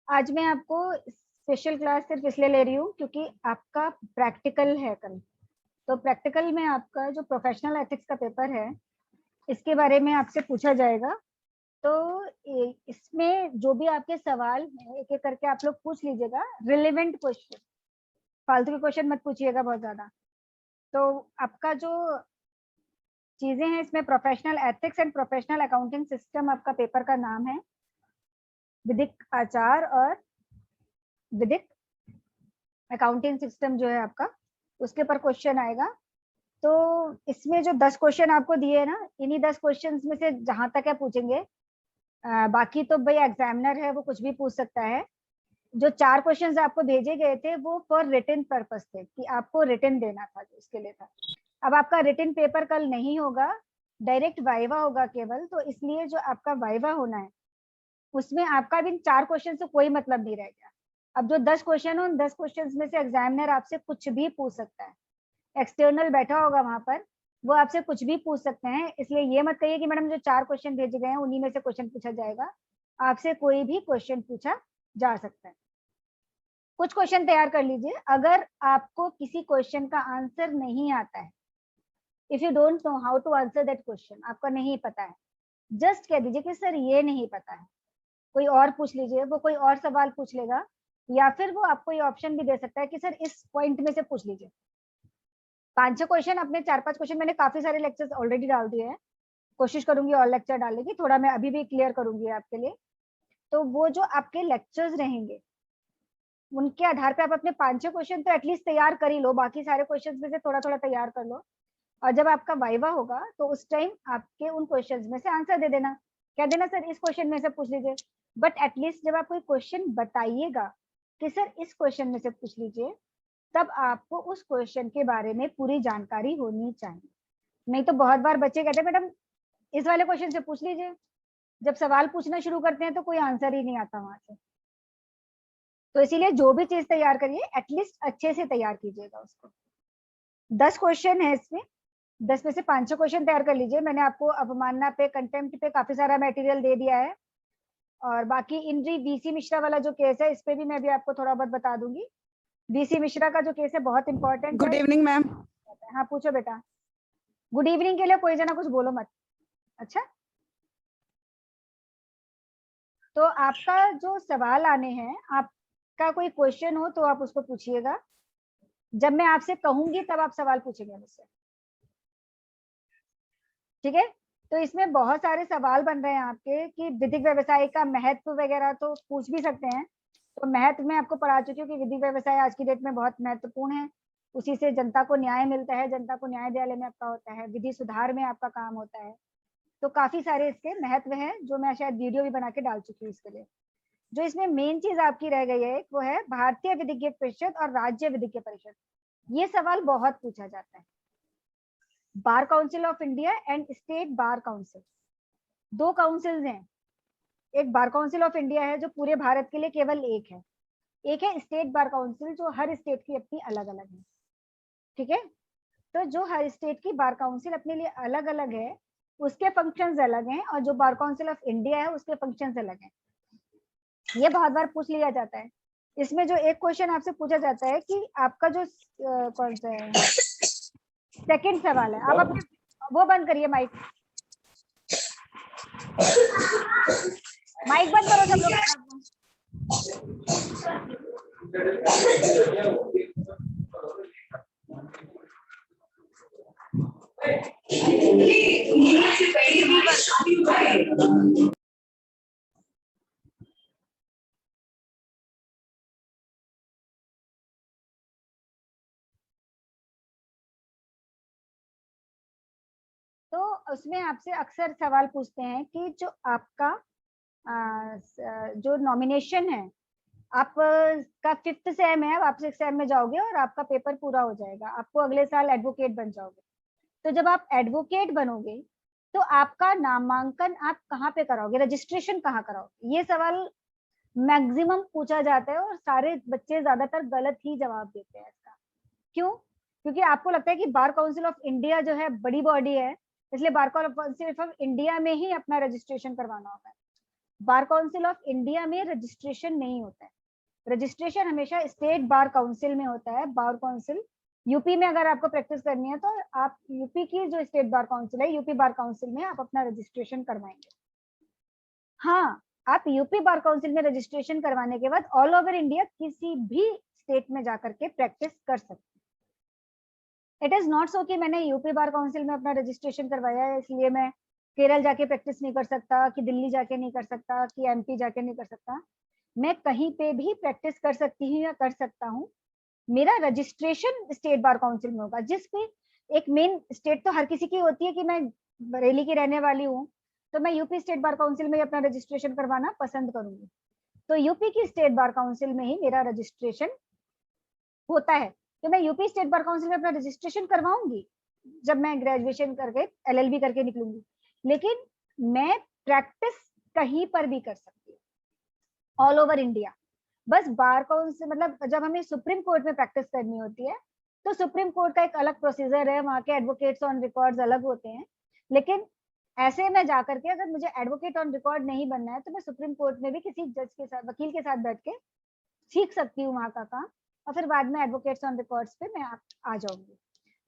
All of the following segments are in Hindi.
आज मैं आपको स्पेशल क्लास सिर्फ इसलिए ले रही हूँ क्योंकि आपका प्रैक्टिकल है कल। तो प्रैक्टिकल में आपका जो प्रोफेशनल एथिक्स का पेपर है इसके बारे में आपसे पूछा जाएगा। तो इसमें जो भी आपके सवाल हैं एक एक करके आप लोग पूछ लीजिएगा, रिलेवेंट क्वेश्चन, फालतू के क्वेश्चन मत पूछिएगा बहुत ज्यादा। तो आपका जो चीजें हैं इसमें professional ethics and professional accounting system, आपका पेपर का नाम है विधिक आचार और विधिक अकाउंटिंग सिस्टम जो है आपका, उसके ऊपर क्वेश्चन आएगा। तो इसमें जो 10 क्वेश्चन आपको दिए है ना, इन्हीं 10 क्वेश्चन में से जहां तक है पूछेंगे। बाकी तो भाई एग्जामिनर है, वो कुछ भी पूछ सकता है। जो 4 क्वेश्चन आपको भेजे गए थे वो फॉर रिटन पर्पस थे कि आपको रिटन देना था, जो इसके लिए था। अब आपका रिटन पेपर कल नहीं होगा, डायरेक्ट वाइवा होगा केवल। तो इसलिए जो आपका वाइवा होना है उसमें आपका भी 4 क्वेश्चन से कोई मतलब नहीं रह गया। अब जो 10 क्वेश्चन, उन 10 क्वेश्चन में से एग्जामिनर आपसे कुछ भी पूछ सकता है। एक्सटर्नल बैठा होगा वहां पर, वो आपसे कुछ भी पूछ सकते हैं। इसलिए ये मत कहिए कि मैडम जो 4 क्वेश्चन भेजे गए हैं उन्हीं में से क्वेश्चन पूछा जाएगा। आपसे कोई भी क्वेश्चन पूछा जा सकता है। कुछ क्वेश्चन तैयार कर लीजिए। अगर आपको किसी क्वेश्चन का आंसर नहीं आता है, if you don't know how to answer that question, आपको नहीं पता है, जस्ट कह दीजिए कि सर ये नहीं पता है। कोई और पूछ लीजिए, वो कोई और सवाल पूछ लेगा, या फिर वो आपको ये ऑप्शन भी दे सकता है कि सर इस पॉइंट में से पूछ लीजिए। 5-6 क्वेश्चन अपने 4-5 क्वेश्चन मैंने काफी सारे लेक्चर्स ऑलरेडी डाल दिए हैं। कोशिश करूंगी और लेक्चर डालने की, थोड़ा मैं अभी भी क्लियर करूंगी आपके लिए। तो वो जो आपके लेक्चर्स रहेंगे उनके आधार पे आप अपने 5-6 क्वेश्चन तो एटलीस्ट तैयार कर ही लो, बाकी सारे क्वेश्चन में से थोड़ा थोड़ा तैयार कर लो। और जब आपका वाइवा होगा तो उस टाइम आपके उन क्वेश्चंस में से आंसर दे देना, कह देना सर इस क्वेश्चन में से पूछ लीजिए। बट एटलीस्ट जब आप कोई क्वेश्चन बताइएगा कि सर इस क्वेश्चन में से पूछ लीजिए, तब आपको उस क्वेश्चन के बारे में पूरी जानकारी होनी चाहिए। नहीं तो बहुत बार बच्चे कहते हैं मैडम इस वाले क्वेश्चन से पूछ लीजिए, जब सवाल पूछना शुरू करते हैं तो कोई आंसर ही नहीं आता वहां से। तो इसीलिए जो भी चीज तैयार करिए एटलीस्ट अच्छे से तैयार कीजिएगा उसको। 10 क्वेश्चन है इसमें, 10 में से 5-6 क्वेश्चन तैयार कर लीजिए। मैंने आपको अवमानना पे, कंटेम्प्ट पे काफी सारा मटेरियल दे दिया है। और बाकी इंद्री वीसी मिश्रा वाला जो केस है, इस पे भी मैं भी आपको थोड़ा बहुत बता दूंगी। वीसी मिश्रा का जो केस है बहुत इंपॉर्टेंट गुड है। Evening ma'am. हाँ पूछो बेटा। गुड इवनिंग के लिए कोई जना कुछ बोलो मत। अच्छा, तो आपका जो सवाल आने हैं, आपका कोई क्वेश्चन हो तो आप उसको पूछिएगा। जब मैं आपसे कहूंगी तब आप सवाल पूछेंगे मुझसे, ठीक है। तो इसमें बहुत सारे सवाल बन रहे हैं आपके कि विधिक व्यवसाय का महत्व वगैरह तो पूछ भी सकते हैं। तो महत्व में आपको पढ़ा चुकी हूँ कि विधिक व्यवसाय आज की डेट में बहुत महत्वपूर्ण है। उसी से जनता को न्याय मिलता है, जनता को न्यायालय में आपका होता है, विधि सुधार में आपका काम होता है। तो काफी सारे इसके महत्व हैं जो मैं शायद वीडियो भी बना के डाल चुकी हूँ इसके लिए। जो इसमें मेन चीज आपकी रह गई है वो है भारतीय विधिज्ञ परिषद और राज्य विधिज्ञ परिषद। ये सवाल बहुत पूछा जाता है। Bar council of India and state bar council, दो काउंसिल्स हैं। एक बार काउंसिल ऑफ इंडिया है जो पूरे भारत के लिए केवल एक है, एक है स्टेट बार काउंसिल जो हर स्टेट की अपनी अलग अलग है, ठीक है। तो जो हर स्टेट की बार काउंसिल अपने लिए अलग अलग है उसके फंक्शंस अलग हैं, और जो बार काउंसिल ऑफ इंडिया है उसके फंक्शंस अलग हैं। ये बहुत बार पूछ लिया जाता है। इसमें जो एक क्वेश्चन आपसे पूछा जाता है कि आपका जो कौन सा है, सेकंड सवाल है। आप अपने वो बंद करिए, माइक माइक बंद करो सब लोग। तो उसमें आपसे अक्सर सवाल पूछते हैं कि जो आपका जो नॉमिनेशन है, आप का 5th सेम है, अब आप 6th सेम में जाओगे और आपका पेपर पूरा हो जाएगा, आपको अगले साल एडवोकेट बन जाओगे। तो जब आप एडवोकेट बनोगे तो आपका नामांकन आप कहाँ पे कराओगे, रजिस्ट्रेशन कहाँ कराओगे, ये सवाल मैक्सिमम पूछा जाता है। और सारे बच्चे ज्यादातर गलत ही जवाब देते हैं इसका। क्यों? क्योंकि आपको लगता है कि बार काउंसिल ऑफ इंडिया जो है बड़ी बॉडी है, इसलिए बार काउंसिल ऑफ इंडिया में ही अपना रजिस्ट्रेशन करवाना होगा। बार काउंसिल ऑफ इंडिया में रजिस्ट्रेशन नहीं होता है। रजिस्ट्रेशन हमेशा स्टेट बार काउंसिल में होता है। बार काउंसिल यूपी में अगर आपको प्रैक्टिस करनी है तो आप यूपी की जो स्टेट बार काउंसिल है, यूपी बार काउंसिल में आप अपना रजिस्ट्रेशन करवाएंगे। हाँ, आप यूपी बार काउंसिल में रजिस्ट्रेशन करवाने के बाद ऑल ओवर इंडिया किसी भी स्टेट में जाकर के प्रैक्टिस कर सकते हैं। इट इज नॉट सो कि मैंने यूपी बार काउंसिल में अपना रजिस्ट्रेशन करवाया है इसलिए मैं केरल जाके प्रैक्टिस नहीं कर सकता, कि दिल्ली जाके नहीं कर सकता, कि एमपी जाके नहीं कर सकता। मैं कहीं पे भी प्रैक्टिस कर सकती हूँ या कर सकता हूँ। मेरा रजिस्ट्रेशन स्टेट बार काउंसिल में होगा, जिसपे एक मेन स्टेट तो हर किसी की होती है कि मैं बरेली की रहने वाली हूँ तो मैं यूपी स्टेट बार काउंसिल में अपना रजिस्ट्रेशन करवाना पसंद करूंगी। तो यूपी की स्टेट बार काउंसिल में ही मेरा रजिस्ट्रेशन होता है। तो मैं यूपी स्टेट बार काउंसिल में अपना रजिस्ट्रेशन करवाऊंगी जब मैं ग्रेजुएशन करके एलएलबी करके निकलूंगी। लेकिन मैं प्रैक्टिस कहीं पर भी कर सकती हूँ ऑल ओवर इंडिया। बस बार काउंसिल मतलब जब हमें सुप्रीम कोर्ट में प्रैक्टिस करनी होती है तो सुप्रीम कोर्ट का एक अलग प्रोसीजर है, वहां के एडवोकेट्स ऑन रिकॉर्ड्स अलग होते हैं। लेकिन ऐसे में जाकर के अगर मुझे एडवोकेट ऑन रिकॉर्ड नहीं बनना है तो मैं सुप्रीम कोर्ट में भी किसी जज के साथ, वकील के साथ बैठ के सीख सकती हूँ वहां का काम, और फिर बाद में एडवोकेट्स ऑन रिकॉर्ड्स पे मैं आ जाऊंगी।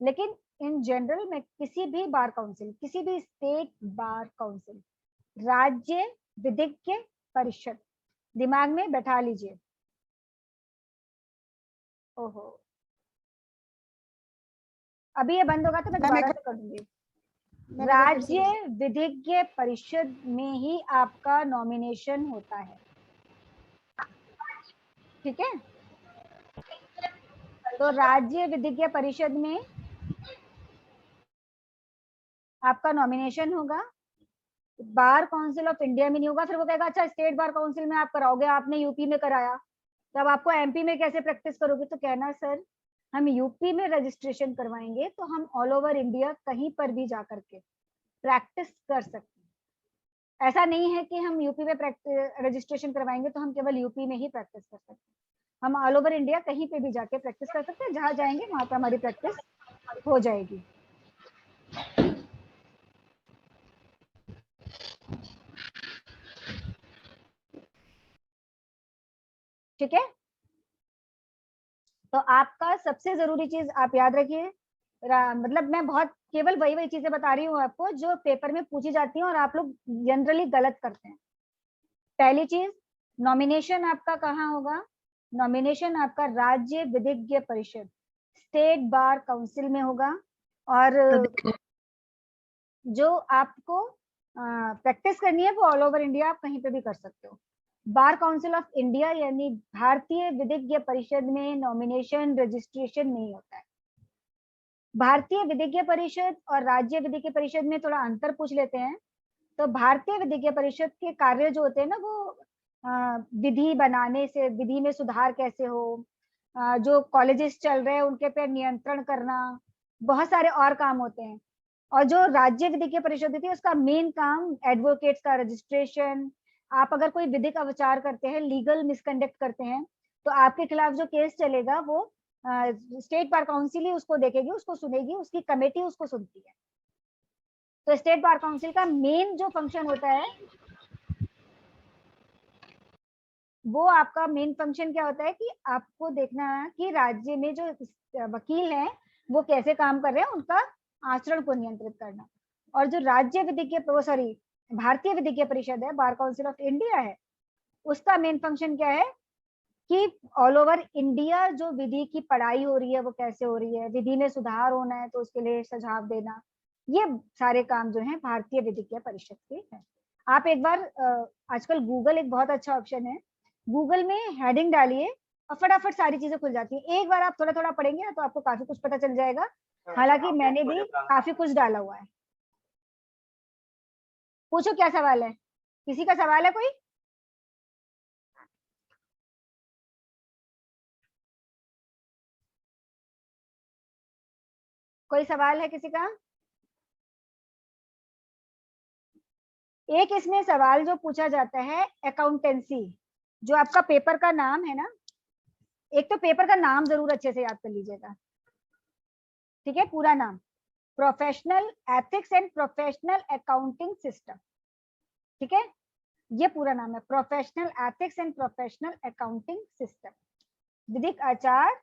लेकिन इन जनरल मैं किसी भी बार काउंसिल, किसी भी स्टेट बार काउंसिल, राज्य विधिज्ञ परिषद, दिमाग में बैठा लीजिए। ओहो, अभी ये बंद होगा तो मैं दोबारा से कर दूंगी। राज्य विधिज्ञ परिषद में ही आपका नॉमिनेशन होता है, ठीक है। तो राज्य विधिज्ञ परिषद में आपका नॉमिनेशन होगा, बार काउंसिल ऑफ इंडिया में नहीं होगा। फिर वो कहेगा अच्छा स्टेट बार काउंसिल में आप कराओगे, आपने यूपी में कराया, तब आपको एमपी में कैसे प्रैक्टिस करोगे? तो कहना सर हम यूपी में रजिस्ट्रेशन करवाएंगे तो हम ऑल ओवर इंडिया कहीं पर भी जा करके प्रैक्टिस कर सकते हैं। ऐसा नहीं है कि हम यूपी में रजिस्ट्रेशन करवाएंगे तो हम केवल यूपी में ही प्रैक्टिस कर सकते हैं। हम ऑल ओवर इंडिया कहीं पे भी जाके प्रैक्टिस कर सकते हैं, जहां जाएंगे वहां पर हमारी प्रैक्टिस हो जाएगी। ठीक है, तो आपका सबसे जरूरी चीज आप याद रखिए, मतलब मैं बहुत केवल वही वही चीजें बता रही हूँ आपको जो पेपर में पूछी जाती हैं और आप लोग जनरली गलत करते हैं। पहली चीज, नॉमिनेशन आपका कहाँ होगा? नॉमिनेशन आपका राज्य विधिज्ञ परिषद, स्टेट बार काउंसिल में होगा। और जो आपको प्रैक्टिस करनी है वो ऑल ओवर इंडिया आप कहीं पे भी कर सकते हो। बार काउंसिल ऑफ इंडिया यानी भारतीय विधिज्ञ परिषद में नॉमिनेशन रजिस्ट्रेशन नहीं होता है। भारतीय विधिज्ञ परिषद और राज्य विधिज्ञ परिषद में थोड़ा अंतर पूछ लेते हैं। तो भारतीय विधिज्ञ परिषद के कार्य जो होते हैं ना वो विधि बनाने से, विधि में सुधार कैसे हो, जो कॉलेजेस चल रहे हैं उनके पे नियंत्रण करना, बहुत सारे और काम होते हैं। और जो राज्य विधिज्ञ परिषद होती है उसका मेन काम एडवोकेट्स का रजिस्ट्रेशन, आप अगर कोई विधिक अविचार करते हैं, लीगल मिसकंडक्ट करते हैं तो आपके खिलाफ जो केस चलेगा वो स्टेट बार काउंसिल ही उसको देखेगी, उसको सुनेगी, उसकी कमेटी उसको सुनती है। तो स्टेट बार काउंसिल का मेन जो फंक्शन होता है वो आपका मेन फंक्शन क्या होता है कि आपको देखना है कि राज्य में जो वकील हैं वो कैसे काम कर रहे हैं, उनका आचरण को नियंत्रित करना। और जो राज्य विधिज्ञ भारतीय विधिज्ञ परिषद है, बार काउंसिल ऑफ इंडिया है, उसका मेन फंक्शन क्या है कि ऑल ओवर इंडिया जो विधि की पढ़ाई हो रही है वो कैसे हो रही है, विधि में सुधार होना है तो उसके लिए सुझाव देना, ये सारे काम जो है भारतीय विधिज्ञ परिषद के हैं। आप एक बार आजकल गूगल एक बहुत अच्छा ऑप्शन है, गूगल में हेडिंग डालिए और फटाफट सारी चीजें खुल जाती है। एक बार आप थोड़ा थोड़ा पढ़ेंगे ना तो आपको काफी कुछ पता चल जाएगा। हालांकि मैंने भी काफी कुछ डाला हुआ है। पूछो क्या सवाल है, किसी का सवाल है कोई? कोई सवाल है किसी का? एक इसमें सवाल जो पूछा जाता है अकाउंटेंसी, जो आपका पेपर का नाम है ना, एक तो पेपर का नाम जरूर अच्छे से याद कर लीजिएगा, ठीक है, पूरा नाम professional ethics and professional accounting system, ठीक है। ये पूरा नाम है, professional ethics and professional accounting system. विधिक आचार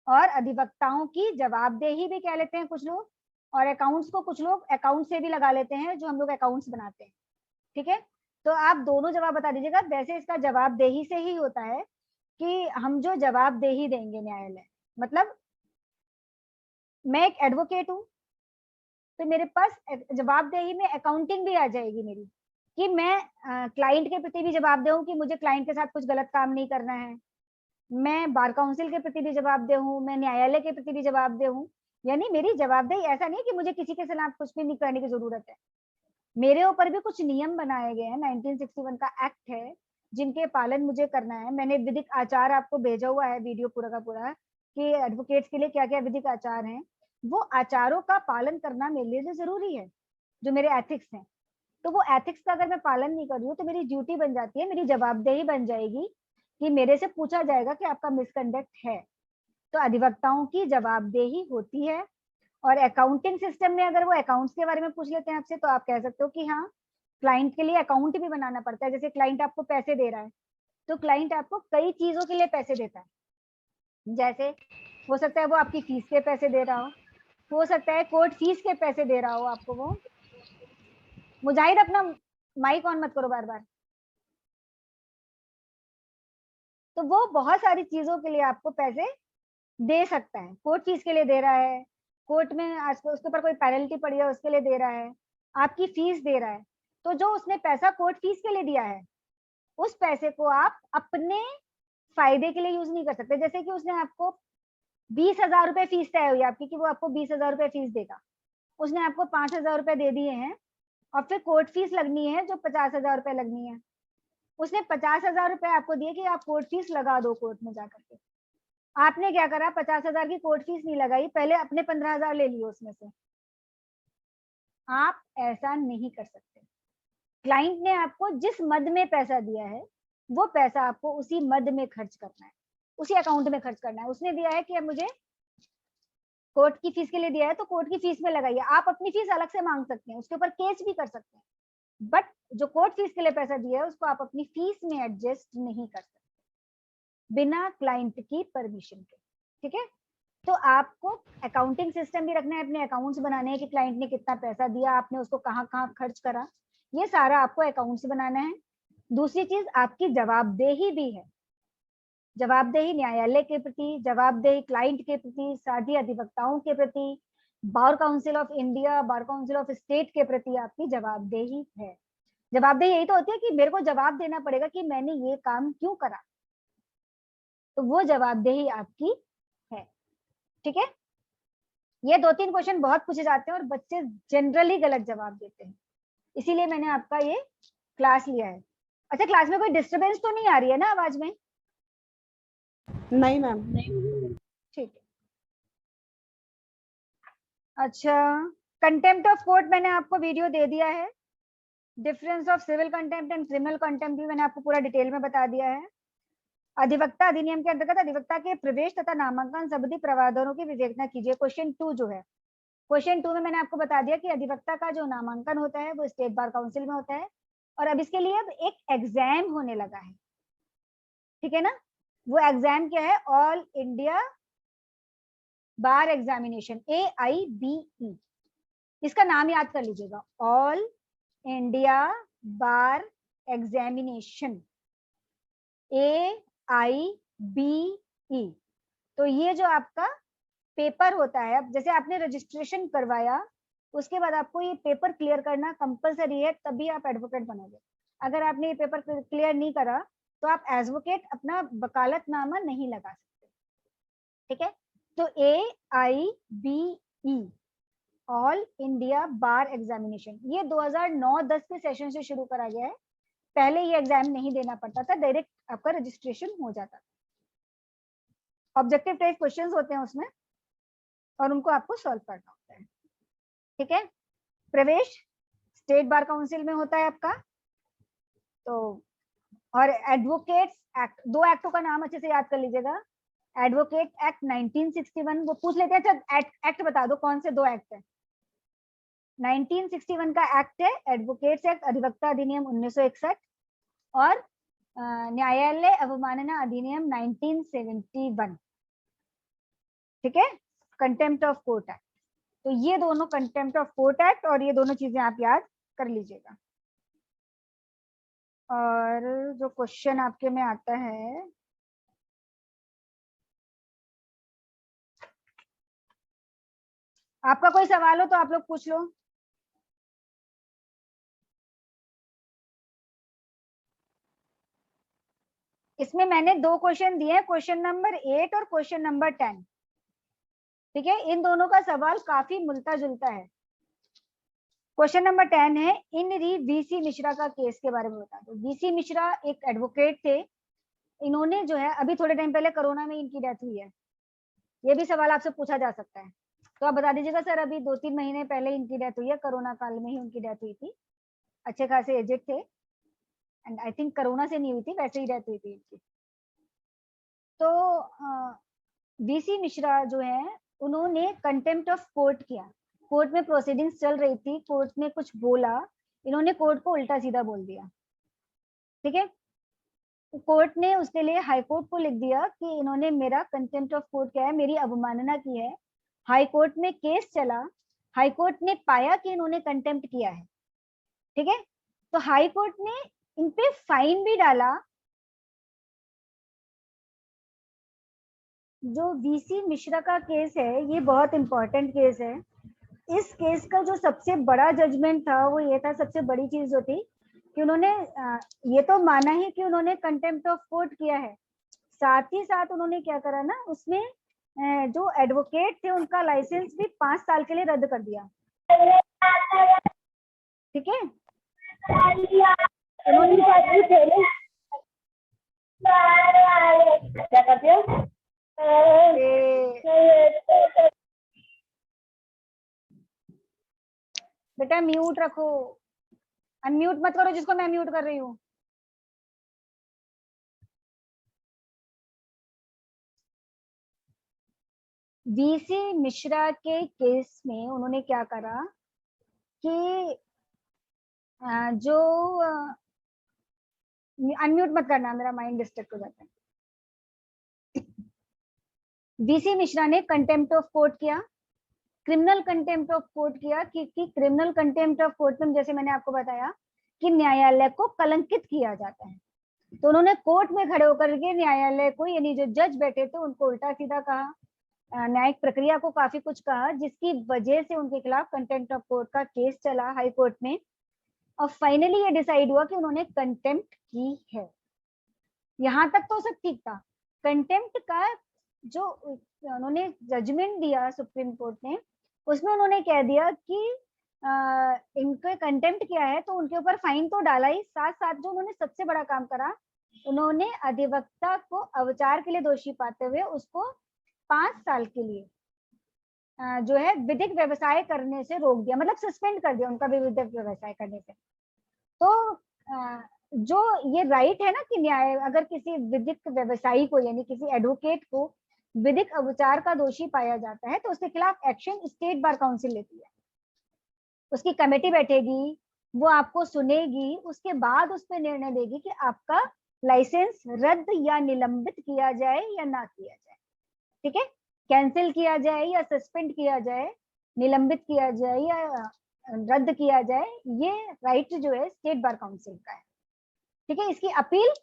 और अधिवक्ताओं की जवाबदेही भी कह लेते हैं कुछ लोग, और अकाउंट्स को कुछ लोग अकाउंट से भी लगा लेते हैं, जो हम लोग अकाउंट्स बनाते हैं। ठीक है, तो आप दोनों जवाब बता दीजिएगा। वैसे इसका जवाबदेही से ही होता है कि हम जो जवाबदेही देंगे न्यायालय, मतलब मैं एक एडवोकेट हूँ, तो मेरे पास जवाबदेही में अकाउंटिंग भी आ जाएगी मेरी, कि मैं क्लाइंट के प्रति भी जवाबदेह हूँ कि मुझे क्लाइंट के साथ कुछ गलत काम नहीं करना है। मैं बार काउंसिल के प्रति भी जवाबदेह हूँ, मैं न्यायालय के प्रति भी जवाबदेह हूँ। यानी मेरी जवाबदेही ऐसा नहीं है कि मुझे किसी के खिलाफ कुछ भी नहीं करने की जरूरत है। मेरे ऊपर भी कुछ नियम बनाए गए हैं, 1961 का एक्ट है, जिनके पालन मुझे करना है। मैंने विधिक आचार आपको भेजा हुआ है वीडियो पूरा का पूरा, कि एडवोकेट्स के लिए क्या क्या विधिक आचार हैं। वो आचारों का पालन करना मेरे लिए जरूरी है, जो मेरे एथिक्स हैं। तो वो एथिक्स का अगर मैं पालन नहीं कर रही हूँ तो मेरी ड्यूटी बन जाती है, मेरी जवाबदेही बन जाएगी कि मेरे से पूछा जाएगा कि आपका मिसकंडक्ट है। तो अधिवक्ताओं की जवाबदेही होती है। और अकाउंटिंग सिस्टम में अगर वो अकाउंट्स के बारे में पूछ लेते हैं आपसे, तो आप कह सकते हो कि हाँ, क्लाइंट के लिए अकाउंट भी बनाना पड़ता है। जैसे क्लाइंट आपको पैसे दे रहा है, तो क्लाइंट आपको कई चीजों के लिए पैसे देता है। जैसे हो सकता है वो आपकी फीस के पैसे दे रहा हो सकता है कोर्ट फीस के पैसे दे रहा हो आपको वो। मुजाहिद अपना माइक ऑन मत करो बार बार। तो वो बहुत सारी चीजों के लिए आपको पैसे दे सकता है। कोर्ट फीस के लिए दे रहा है, कोर्ट में आज उसके ऊपर कोई पेनल्टी पड़ी है उसके लिए दे रहा है, आपकी फीस दे रहा है। तो जो उसने पैसा कोर्ट फीस के लिए दिया है, उस पैसे को आप अपने फायदे के लिए यूज नहीं कर सकते। जैसे कि उसने आपको 20,000 रुपए फीस तय हुई आपकी, कि वो आपको 20,000 रुपए फीस देगा। उसने आपको 5,000 रुपए दे दिए हैं, और फिर कोर्ट फीस लगनी है जो 50,000 रुपए लगनी है। उसने 50,000 रुपए आपको दिए कि आप कोर्ट फीस लगा दो कोर्ट में जाकर के। आपने क्या करा, 50,000 की कोर्ट फीस नहीं लगाई, पहले अपने 15,000 ले लिए उसमें से। आप ऐसा नहीं कर सकते। क्लाइंट ने आपको जिस मद में पैसा दिया है, वो पैसा आपको उसी मद में खर्च करना है, उसी अकाउंट में खर्च करना है। उसने दिया है कि अब मुझे कोर्ट की फीस के लिए दिया है, तो कोर्ट की फीस में लगाइए। आप अपनी फीस अलग से मांग सकते हैं, उसके ऊपर केस भी कर सकते हैं, बट जो कोर्ट फीस के लिए पैसा दिया है उसको आप अपनी फीस में एडजस्ट नहीं कर सकते बिना क्लाइंट की परमिशन के। ठीक है, तो आपको अकाउंटिंग सिस्टम भी रखना है, अपने अकाउंट्स बनाने हैं कि क्लाइंट ने कितना पैसा दिया, आपने उसको कहाँ कहाँ खर्च करा, ये सारा आपको अकाउंट्स बनाना है। दूसरी चीज, आपकी जवाबदेही भी है। जवाबदेही न्यायालय के प्रति, जवाबदेही क्लाइंट के प्रति, साथ ही अधिवक्ताओं के प्रति, bar council of India, bar council of state के प्रति आपकी जवाबदेही है। जवाबदेही यही तो होती है कि मेरे को जवाब देना पड़ेगा कि मैंने ये काम क्यों करा, तो वो जवाबदेही आपकी है। ठीक है, ये 2-3 क्वेश्चन बहुत पूछे जाते हैं और बच्चे जनरली गलत जवाब देते हैं, इसीलिए मैंने आपका ये क्लास लिया है। अच्छा, क्लास में कोई डिस्टरबेंस तो नहीं आ रही है ना आवाज में? नहीं मैम। ठीक है। अच्छा, कंटेम्प्ट ऑफ कोर्ट मैंने आपको वीडियो दे दिया है। Difference of civil contempt and criminal contempt भी मैंने आपको पूरा डिटेल में बता दिया है। अधिवक्ता अधिनियम के अंतर्गत अधिवक्ता के प्रवेश तथा नामांकन संबंधी प्रावधानों की विवेचना कीजिए। क्वेश्चन 2 जो है, क्वेश्चन 2 में मैंने आपको बता दिया कि अधिवक्ता का जो नामांकन होता है वो स्टेट बार काउंसिल में होता है, और अब इसके लिए अब एक एग्जाम होने लगा है। ठीक है ना, वो एग्जाम क्या है, all India bar examination, AIBE। इसका नाम याद कर लीजिएगा, all India bar examination, AIBE। तो ये जो आपका पेपर होता है, अब जैसे आपने रजिस्ट्रेशन करवाया, उसके बाद आपको ये पेपर क्लियर करना कंपलसरी है, तभी आप एडवोकेट बनोगे। अगर आपने ये पेपर क्लियर नहीं करा तो आप एडवोकेट अपना वकालतनामा नहीं लगा सकते। ठीक है, तो AIBE, all India bar examination, ये 2009-10 के सेशन से शुरू करा गया है। पहले ये एग्जाम नहीं देना पड़ता था, डायरेक्ट आपका रजिस्ट्रेशन हो जाता था। ऑब्जेक्टिव टाइप क्वेश्चंस होते हैं उसमें, और उनको आपको सॉल्व करना होता है। ठीक है, प्रवेश स्टेट बार काउंसिल में होता है आपका। तो और एडवोकेट्स एक्ट, 2 एक्टों का नाम अच्छे से याद कर लीजिएगा। एडवोकेट एक्ट 1961, वो पूछ लेते हैं। अच्छा, एक्ट बता दो कौन से 2 एक्ट है। 1961 का एक्ट है एडवोकेट्स एक्ट, अधिवक्ता अधिनियम 1961, और न्यायालय अवमानना अधिनियम 1971, ठीक है, कंटेम्प्ट ऑफ कोर्ट एक्ट। तो ये दोनों कंटेम्प्ट ऑफ कोर्ट एक्ट और ये दोनों चीजें आप याद कर लीजिएगा। और जो क्वेश्चन आपके में आता है, आपका कोई सवाल हो तो आप लोग पूछ लो। इसमें मैंने 2 क्वेश्चन दिए हैं, क्वेश्चन नंबर 8 और क्वेश्चन नंबर 10, ठीक है। इन दोनों का सवाल काफी मिलता जुलता है। क्वेश्चन नंबर 10 है, इन री वीसी मिश्रा का केस के बारे में बता दो। वीसी मिश्रा एक एडवोकेट थे, इन्होंने जो है अभी थोड़े टाइम पहले कोरोना में इनकी डेथ हुई है। ये भी सवाल आपसे पूछा जा सकता है, तो आप बता दीजिएगा सर अभी 2-3 महीने पहले इनकी डेथ हुई है, कोरोना काल में ही उनकी डेथ हुई थी। अच्छे खासे एजेड थे एंड आई थिंक कोरोना से नहीं हुई थी, वैसे ही डेथ हुई थी इनकी। तो वीसी मिश्रा जो है उन्होंने कंटेम्प्ट ऑफ कोर्ट किया। कोर्ट में प्रोसीडिंग्स चल रही थी, कोर्ट में कुछ बोला, इन्होंने कोर्ट को उल्टा सीधा बोल दिया, ठीक है। कोर्ट ने उसके लिए हाई कोर्ट को लिख दिया कि इन्होंने मेरा कंटेम्प्ट ऑफ कोर्ट किया है, मेरी अवमानना की है। हाई कोर्ट में केस चला, हाई कोर्ट ने पाया कि इन्होंने कंटेम्प्ट किया है, ठीक है। तो हाई कोर्ट ने इन पे फाइन भी डाला। जो वीसी मिश्रा का केस है ये बहुत इंपॉर्टेंट केस है। इस केस का जो सबसे बड़ा जजमेंट था वो ये था, सबसे बड़ी चीज जो थी कि उन्होंने ये तो माना ही कि उन्होंने कंटेम्प्ट ऑफ कोर्ट किया है, साथ ही साथ उन्होंने क्या करा ना, उसमें जो एडवोकेट थे उनका लाइसेंस भी 5 साल के लिए रद्द कर दिया, ठीक है। उन्होंने क्या करते हो, बेटा म्यूट रखो, अनम्यूट मत करो जिसको मैं म्यूट कर रही हूँ। वीसी मिश्रा के केस में उन्होंने क्या करा कि जो अनम्यूट मत करना, मेरा माइंड डिस्ट्रैक्ट हो जाता है। वीसी मिश्रा ने कंटेम्प्ट ऑफ कोर्ट किया, क्रिमिनल कंटेम्प्ट ऑफ कोर्ट किया, क्योंकि क्रिमिनल कंटेम्प्ट ऑफ कोर्ट में जैसे मैंने आपको बताया कि न्यायालय को कलंकित किया जाता है। तो उन्होंने कोर्ट में खड़े होकर के न्यायालय को, यानी जो जज बैठे थे उनको उल्टा सीधा कहा, न्यायिक प्रक्रिया को काफी कुछ कहा, जिसकी वजह से उनके खिलाफ कंटेम्प्ट ऑफ कोर्ट का केस चला हाई कोर्ट में। और फाइनली ये डिसाइड हुआ कि उन्होंने कंटेम्प्ट की है। यहाँ तक तो सब ठीक था। कंटेम्प्ट का जो उन्होंने जजमेंट दिया सुप्रीम कोर्ट ने, उसमें उन्होंने कह दिया कि इनके कंटेम्प्ट किया है तो उनके ऊपर फाइन तो डाला ही, साथ साथ जो उन्होंने सबसे बड़ा काम करा, उन्होंने अधिवक्ता को अविचार के लिए दोषी पाते हुए उसको 5 साल के लिए जो है विधिक व्यवसाय करने से रोक दिया, मतलब सस्पेंड कर दिया उनका विधिक व्यवसाय करने से। तो जो ये राइट है ना कि न्याय, अगर किसी विधिक व्यवसायी को यानी किसी एडवोकेट को विधिक अविचार का दोषी पाया जाता है तो उसके खिलाफ एक्शन स्टेट बार काउंसिल लेती है। उसकी कमेटी बैठेगी, वो आपको सुनेगी, उसके बाद उस पर निर्णय देगी कि आपका लाइसेंस रद्द या निलंबित किया जाए या ना किया जाए, ठीक है, कैंसिल किया जाए या सस्पेंड किया जाए, निलंबित किया जाए या रद्द किया जाए। ये राइट जो है स्टेट बार काउंसिल का है, ठीक है। इसकी appeal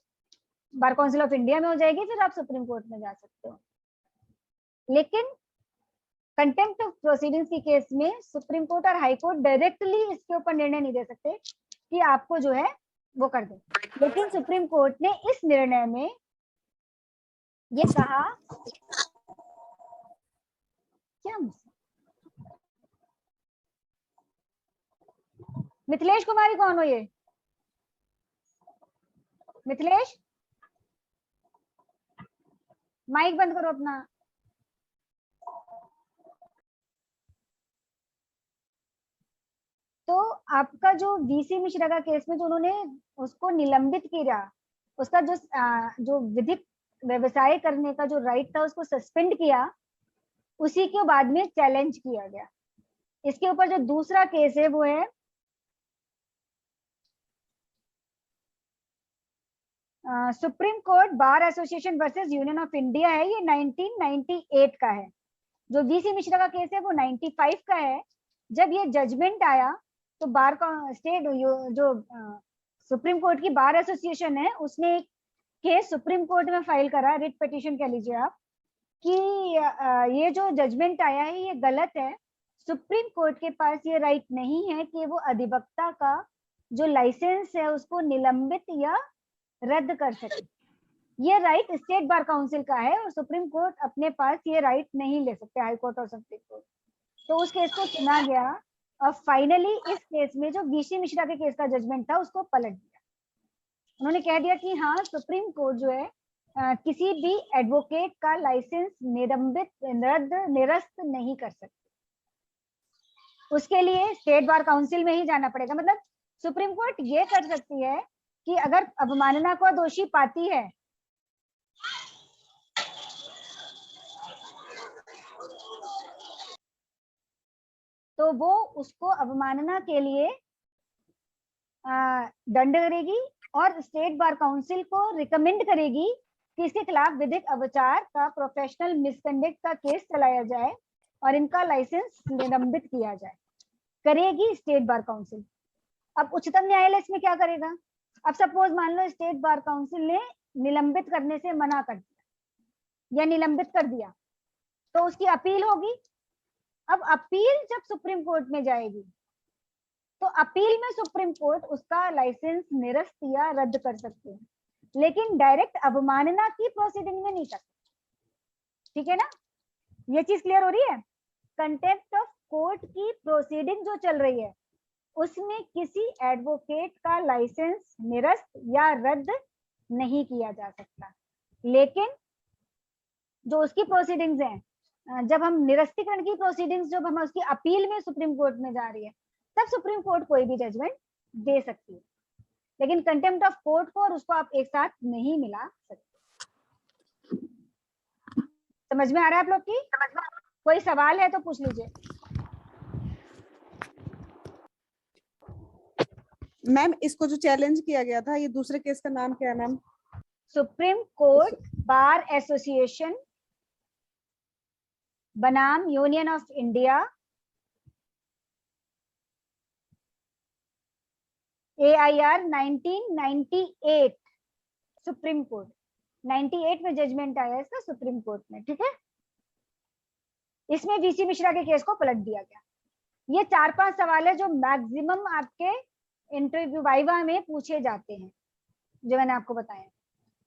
bar council of India में हो जाएगी, फिर आप सुप्रीम कोर्ट में जा सकते हो। लेकिन कंटेम्प्ट ऑफ प्रोसीडिंग्स की केस में सुप्रीम कोर्ट और हाई कोर्ट डायरेक्टली इसके ऊपर निर्णय नहीं दे सकते कि आपको जो है वो कर दे। लेकिन सुप्रीम कोर्ट ने इस निर्णय में ये कहा, क्या मिथिलेश कुमारी कौन हो ये? मिथिलेश माइक बंद करो अपना। तो आपका जो वीसी मिश्रा का केस में जो उन्होंने उसको निलंबित किया, उसका जो विधिक व्यवसाय करने का जो राइट था उसको सस्पेंड किया, उसी के बाद में चैलेंज किया गया। इसके ऊपर जो दूसरा केस है वो है supreme Court Bar association versus union of India है, ये 1998 का है। जो वीसी मिश्रा का केस है वो 95 का है। जब ये जजमेंट आया तो बार का स्टेट जो सुप्रीम कोर्ट की बार एसोसिएशन है उसने एक केस सुप्रीम कोर्ट में फाइल करा, रिट पिटीशन कह लीजिए आप, कि ये जो जजमेंट आया है ये गलत है। सुप्रीम कोर्ट के पास ये राइट नहीं है कि वो अधिवक्ता का जो लाइसेंस है उसको निलंबित या रद्द कर सके। ये राइट स्टेट बार काउंसिल का है और सुप्रीम कोर्ट अपने पास ये राइट नहीं ले सकते, हाई कोर्ट और सुप्रीम कोर्ट। तो उस केस को सुना गया और फाइनली इस केस में जो वीसी मिश्रा के केस का जजमेंट था उसको पलट दिया। उन्होंने कह दिया कि हाँ, सुप्रीम कोर्ट जो है किसी भी एडवोकेट का लाइसेंस निलंबित, रद्द, निरस्त नहीं कर सकते। उसके लिए स्टेट बार काउंसिल में ही जाना पड़ेगा। मतलब सुप्रीम कोर्ट ये कर सकती है कि अगर अवमानना को दोषी पाती है तो वो उसको अवमानना के लिए दंड करेगी और स्टेट बार काउंसिल को रिकमेंड करेगी कि इसके खिलाफ विधिक अवचार का, प्रोफेशनल मिसकंडक्ट का केस चलाया जाए और इनका लाइसेंस निलंबित किया जाए। करेगी स्टेट बार काउंसिल। अब उच्चतम न्यायालय इसमें क्या करेगा? अब सपोज मान लो स्टेट बार काउंसिल ने निलंबित करने से मना कर दिया या निलंबित कर दिया, तो उसकी अपील होगी। अब अपील जब सुप्रीम कोर्ट में जाएगी तो अपील में सुप्रीम कोर्ट उसका लाइसेंस निरस्त या रद्द कर सकते हैं, लेकिन डायरेक्ट अवमानना की प्रोसीडिंग में नहीं कर सकते। ठीक है ना? ये चीज क्लियर हो रही है? कंटेम्प्ट ऑफ कोर्ट की प्रोसीडिंग जो चल रही है उसमें किसी एडवोकेट का लाइसेंस निरस्त या रद्द नहीं किया जा सकता, लेकिन जो उसकी प्रोसीडिंग्स हैं, जब हम निरस्तीकरण की प्रोसीडिंग्स, जब हम उसकी अपील में सुप्रीम कोर्ट में जा रही है, तब सुप्रीम कोर्ट कोई भी जजमेंट दे सकती है, लेकिन कंटेम्प्ट ऑफ कोर्ट को और उसको आप एक साथ नहीं मिला सकते। समझ में आ रहा है आप लोग की? कोई सवाल है तो पूछ लीजिए। मैम, इसको जो चैलेंज किया गया था, ये दूसरे केस का नाम क्या है ma'am? Supreme Court Bar Association बनाम Union of India, AIR 1998, Supreme Court 98 में जजमेंट आया इसका सुप्रीम कोर्ट में। ठीक है, इसमें वीसी मिश्रा के केस को पलट दिया गया। ये 4-5 सवाल है जो मैक्सिमम आपके इंटरव्यू वाइवा में पूछे जाते हैं, जो मैंने आपको बताया।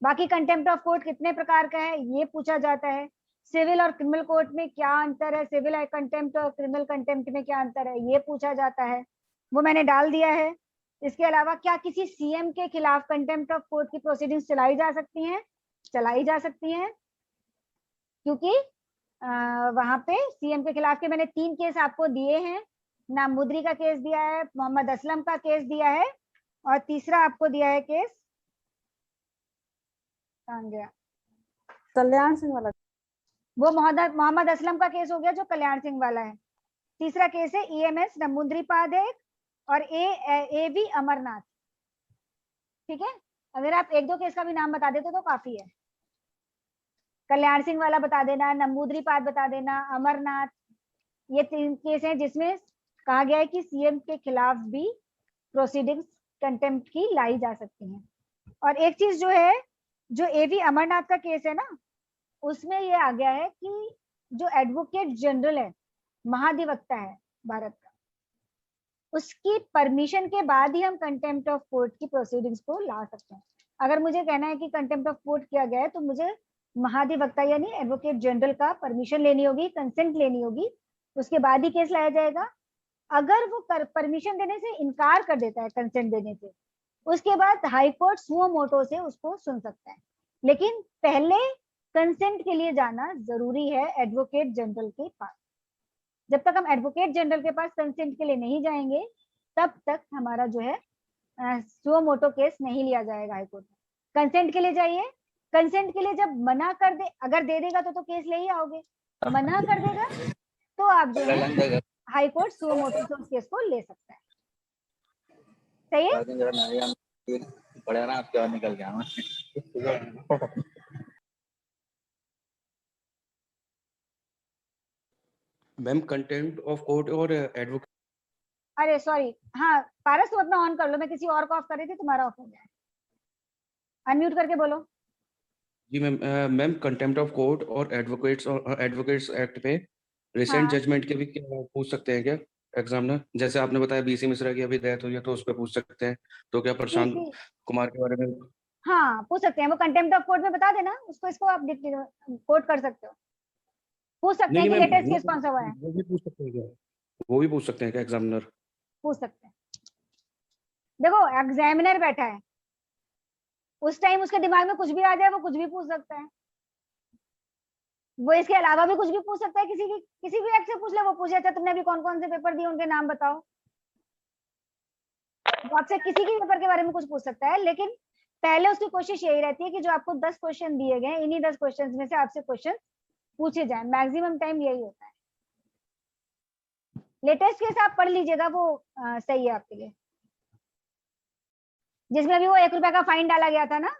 बाकी कंटेम्प्ट ऑफ कोर्ट कितने प्रकार का है ये पूछा जाता है। सिविल और क्रिमिनल कोर्ट में क्या अंतर है, सिविल कंटेम्प्ट और क्रिमिनल कंटेम्प्ट में क्या अंतर है, ये पूछा जाता है, वो मैंने डाल दिया है। इसके अलावा क्या किसी सीएम के खिलाफ कंटेम्प्ट ऑफ कोर्ट की प्रोसीडिंग्स चलाई जा सकती हैं? चलाई जा सकती हैं, क्योंकि वहां पे सीएम के खिलाफ के मैंने 3 केस आपको दिए हैं। नामुद्री का केस दिया है, मोहम्मद असलम का केस दिया है, और तीसरा आपको दिया है केस, कहाँ गया, कल्याण सिंह वाला। वो मोहम्मद असलम का केस हो गया जो कल्याण सिंह वाला है। तीसरा केस है EMS नमूद्रीपाद है और AV अमरनाथ। ठीक है, अगर आप 1-2 केस का भी नाम बता देते तो काफी है। कल्याण सिंह वाला बता देना, नमूद्रीपाद बता देना, अमरनाथ, ये 3 केस हैं जिसमें कहा गया है कि सीएम के खिलाफ भी प्रोसीडिंग्स कंटेम्प्ट की लाई जा सकती हैं। और एक चीज जो है, जो AV अमरनाथ का केस है ना, उसमें ये आ गया है कि जो एडवोकेट जनरल है, महाधिवक्ता है भारत का, उसकी परमिशन के बाद ही हम कंटेम्प्ट ऑफ कोर्ट की प्रोसीडिंग्स को ला सकते हैं। अगर मुझे कहना है कि कंटेम्प्ट ऑफ कोर्ट किया गया है तो मुझे महाधिवक्ता यानी एडवोकेट जनरल का परमिशन लेनी होगी, कंसेंट लेनी होगी, उसके बाद ही केस लाया जाएगा। अगर वो परमिशन देने से इनकार कर देता है, कंसेंट देने से, उसके बाद हाई कोर्ट सुओ मोटो से उसको सुन सकता है, लेकिन पहले कंसेंट के लिए जाना जरूरी है एडवोकेट जनरल के पास। जब तक हम एडवोकेट जनरल के पास कंसेंट के लिए नहीं जाएंगे तब तक हमारा जो है सुओ मोटो केस नहीं लिया जाएगा हाई कोर्ट में। कंसेंट के लिए जाइए, कंसेंट के लिए जब मना कर दे, अगर दे देगा तो केस ले ही आओगे, मना कर देगा तो आप जो है हाई कोर्ट सुओ मोटो से उस केस को ले सकता है। सही है? पढ़ा ना, उसके बाद निकल गया मैं। मैम कंटेम्प्ट ऑफ कोर्ट और एडवोकेट। अरे सॉरी, हाँ पारस तुम अपना ऑन कर लो, मैं किसी और को ऑफ कर रही थी, तुम्हारा ऑफ हो गया। अनम्यूट करके बोलो। जी ma'am, ma'am contempt of court और एडवोकेट्स एक्ट पे रिसेंट हाँ जजमेंट के भी क्या पूछ सकते हैं क्या एग्जामिनर? जैसे आपने बताया बीसी मिश्रा की अभी डेथ हुई है तो उस पर पूछ सकते हैं, तो क्या प्रशांत BC कुमार के बारे में? हाँ पूछ सकते हैं, वो कंटेम्प्ट ऑफ कोर्ट में बता देना उसको, इसको आप कोट कर सकते हो, पूछ सकते नहीं हैं नहीं कि मैम, लेटेस्ट केस कौन सा हुआ है, वो भी पूछ सकते हैं क्या? वो भी पूछ सकते हैं क्या एग्जामिनर? पूछ सकते हैं। देखो एग्जामिनर बैठा है, उस टाइम उसके दिमाग में कुछ भी आ जाए वो कुछ भी पूछ सकता है, वो इसके अलावा भी कुछ भी पूछ सकता है, किसी भी एक्ट से पूछ ले, वो पूछे अच्छा तुमने अभी कौन कौन से पेपर दिए उनके नाम बताओ, वो आपसे किसी के पेपर के बारे में कुछ पूछ सकता है। लेकिन पहले उसकी कोशिश यही रहती है कि जो आपको 10 क्वेश्चन दिए गए इन्हीं 10 क्वेश्चन में से आपसे क्वेश्चन पूछे जाए, मैक्सिमम टाइम यही होता है। लेटेस्ट केस आप पढ़ लीजिएगा, वो सही है आपके लिए, जिसमें अभी वो 1 रुपए का फाइन डाला गया था ना।